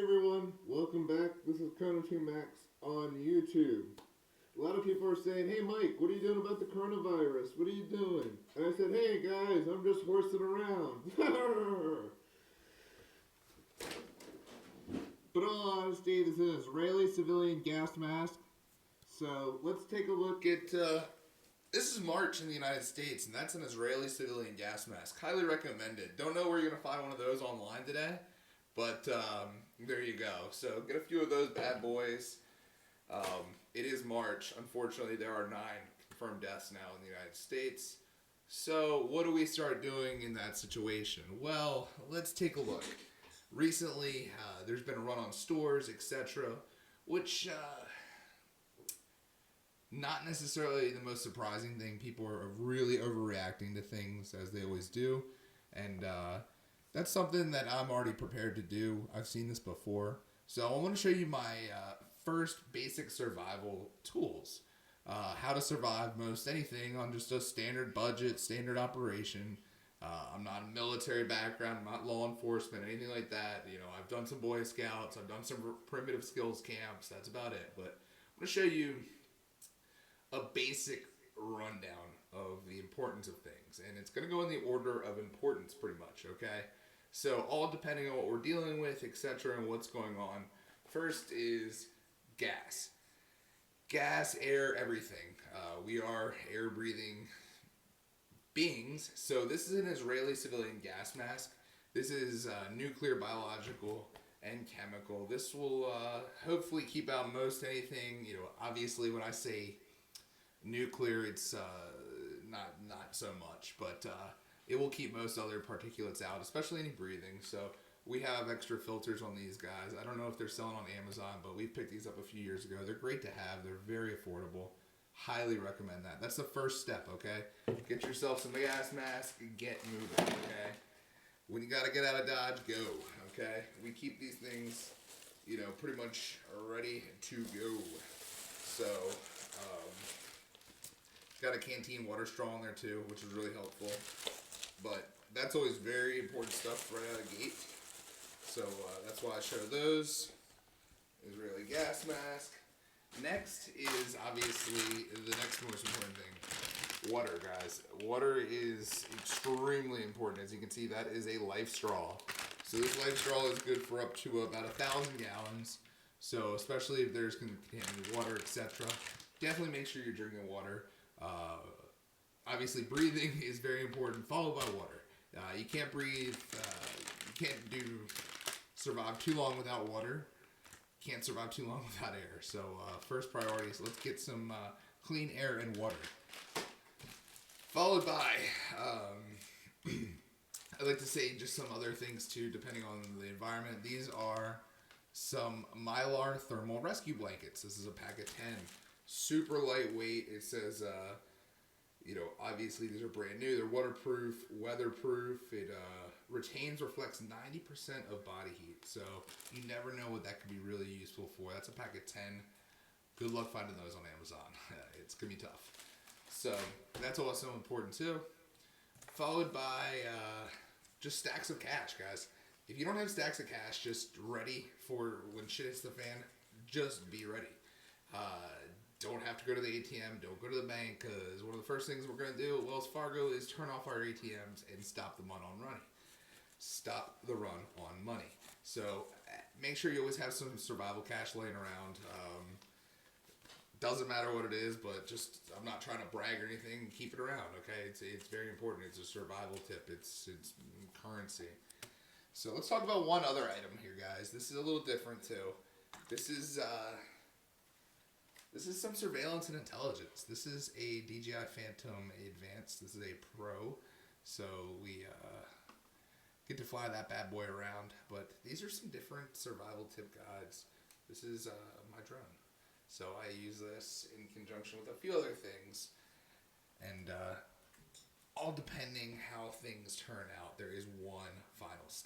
everyone, welcome back. This is Chrono2 Max on YouTube. A lot of people are saying, hey Mike, what are you doing about the coronavirus? What are you doing? And I said, hey guys, I'm just horsing around. But all honesty, this is an Israeli civilian gas mask. So let's take a look at, this is March in the United States, and that's an Israeli civilian gas mask. Highly recommended. Don't know where you're going to find one of those online today, but there you go. So get a few of those bad boys. It is March. Unfortunately, there are 9 confirmed deaths now in the United States. So what do we start doing in that situation? Well, let's take a look. Recently, there's been a run on stores, etc., which not necessarily the most surprising thing. People are really overreacting to things, as they always do, and that's something that I'm already prepared to do. I've seen this before. So I want to show you my first basic survival tools. How to survive most anything on just a standard budget, standard operation. I'm not a military background, I'm not law enforcement, anything like that. You know, I've done some Boy Scouts, I've done some primitive skills camps, that's about it. But I'm going to show you a basic rundown of the importance of things. And it's going to go in the order of importance pretty much, okay? So all depending on what we're dealing with, etc., and what's going on. First is gas. Gas, air, everything. We are air-breathing beings. So this is an Israeli civilian gas mask. This is nuclear, biological, and chemical. This will hopefully keep out most anything. You know, obviously when I say nuclear, it's not so much, but it will keep most other particulates out, especially any breathing. So we have extra filters on these guys. I don't know if they're selling on Amazon, but we picked these up a few years ago. They're great to have. They're very affordable. Highly recommend that. That's the first step, okay? Get yourself some gas mask and get moving, okay? When you gotta get out of Dodge, go, okay? We keep these things, you know, pretty much ready to go. So, got a canteen water straw in there too, which is really helpful. But that's always very important stuff right out of the gate. So that's why I show those. Israeli gas mask. Next is obviously the next most important thing. Water, guys. Water is extremely important. As you can see, that is a life straw. So this life straw is good for up to about 1,000 gallons. So especially if there's contaminated water, etc. Definitely make sure you're drinking water. Obviously breathing is very important, followed by water. You can't breathe, you can't survive too long without water. Can't survive too long without air. So first priority is let's get some clean air and water. Followed by, I'd like to say just some other things too, depending on the environment. These are some Mylar thermal rescue blankets. This is a pack of 10. Super lightweight. It says, you know, obviously these are brand new. They're waterproof, weatherproof. It reflects 90% of body heat. So you never know what that could be really useful for. That's a pack of 10. Good luck finding those on Amazon. It's going to be tough. So that's also important too. Followed by just stacks of cash, guys. If you don't have stacks of cash just ready for when shit hits the fan, just be ready. Don't have to go to the ATM, don't go to the bank, because one of the first things we're going to do at Wells Fargo is turn off our ATMs and stop the run on money. Stop the run on money. So make sure you always have some survival cash laying around. Doesn't matter what it is, but just, I'm not trying to brag or anything, keep it around, okay? It's very important. It's a survival tip. It's currency. So let's talk about one other item here, guys. This is a little different too. This is some surveillance and intelligence. This is a DJI Phantom Advanced. This is a Pro, so we get to fly that bad boy around. But these are some different survival tip guides. This is my drone. So I use this in conjunction with a few other things. And all depending how things turn out, there is one final step.